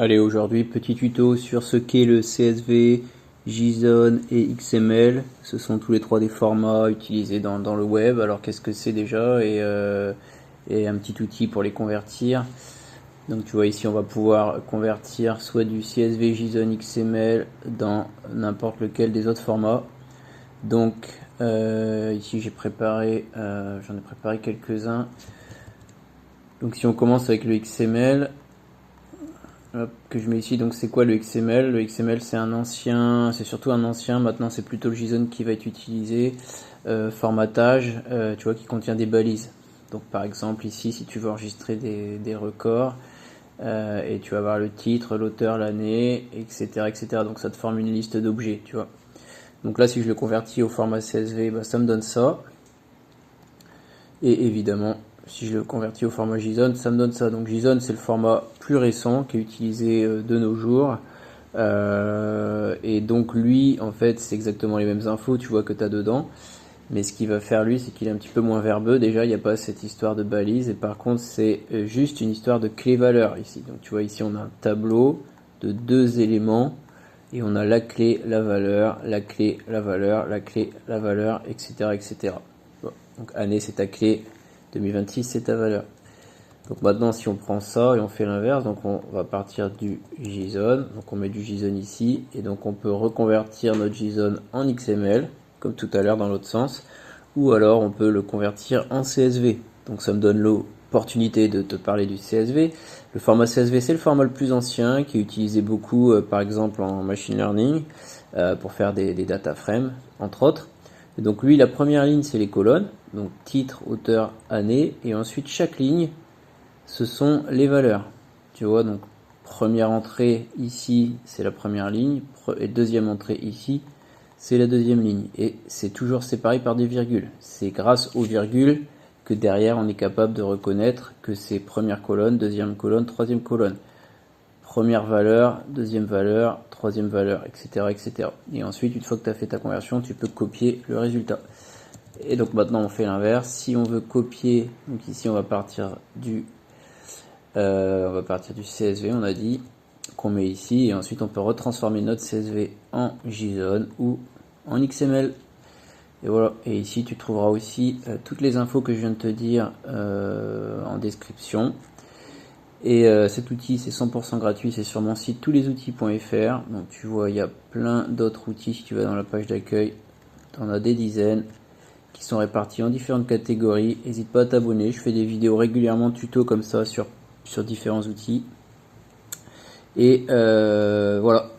Allez, aujourd'hui, petit tuto sur ce qu'est le CSV, JSON et XML. Ce sont tous les trois des formats utilisés dans le web. Alors, qu'est-ce que c'est déjà et un petit outil pour les convertir. Donc, tu vois, ici, on va pouvoir convertir soit du CSV, JSON, XML dans n'importe lequel des autres formats. Donc, ici, j'en ai préparé quelques-uns. Donc, si on commence avec le XML, hop, que je mets ici, donc c'est quoi le XML? Le XML c'est surtout un ancien, maintenant c'est plutôt le JSON qui va être utilisé. Formatage, tu vois, qui contient des balises. Donc par exemple ici, si tu veux enregistrer des records, et tu vas avoir le titre, l'auteur, l'année, etc. Donc ça te forme une liste d'objets, tu vois. Donc là, si je le convertis au format CSV, bah, ça me donne ça. Et évidemment, si je le convertis au format JSON, ça me donne ça. Donc JSON, c'est le format plus récent qui est utilisé de nos jours. Et donc lui, en fait, c'est exactement les mêmes infos, tu vois, que tu as dedans. Mais ce qu'il va faire lui, c'est qu'il est un petit peu moins verbeux. Déjà, il n'y a pas cette histoire de balise. Et par contre, c'est juste une histoire de clé-valeur ici. Donc tu vois, ici, on a un tableau de 2 éléments. Et on a la clé, la valeur, la clé, la valeur, la clé, la valeur, etc. Bon. Donc année, c'est ta clé. 2026, c'est ta valeur. Donc maintenant, si on prend ça et on fait l'inverse, donc on va partir du JSON. Donc on met du JSON ici. Et donc on peut reconvertir notre JSON en XML, comme tout à l'heure dans l'autre sens. Ou alors on peut le convertir en CSV. Donc ça me donne l'opportunité de te parler du CSV. Le format CSV, c'est le format le plus ancien, qui est utilisé beaucoup, par exemple, en machine learning, pour faire des data frames, entre autres. Et donc lui, la première ligne, c'est les colonnes, donc titre, auteur, année, et ensuite chaque ligne, ce sont les valeurs. Tu vois, donc première entrée ici, c'est la première ligne, et deuxième entrée ici, c'est la deuxième ligne. Et c'est toujours séparé par des virgules. C'est grâce aux virgules que derrière, on est capable de reconnaître que c'est première colonne, deuxième colonne, troisième colonne. Première valeur, deuxième valeur, troisième valeur, etc. Et ensuite, une fois que tu as fait ta conversion, tu peux copier le résultat. Et donc maintenant, on fait l'inverse. Si on veut copier, donc ici, on va partir du CSV, on a dit, qu'on met ici. Et ensuite, on peut retransformer notre CSV en JSON ou en XML. Et voilà. Et ici, tu trouveras aussi toutes les infos que je viens de te dire en description. Et cet outil, c'est 100% gratuit, c'est sur mon site toulesoutils.fr. Donc tu vois, il y a plein d'autres outils. Si tu vas dans la page d'accueil, tu en as des dizaines qui sont répartis en différentes catégories. N'hésite pas à t'abonner, je fais des vidéos régulièrement tuto comme ça sur différents outils. Et voilà.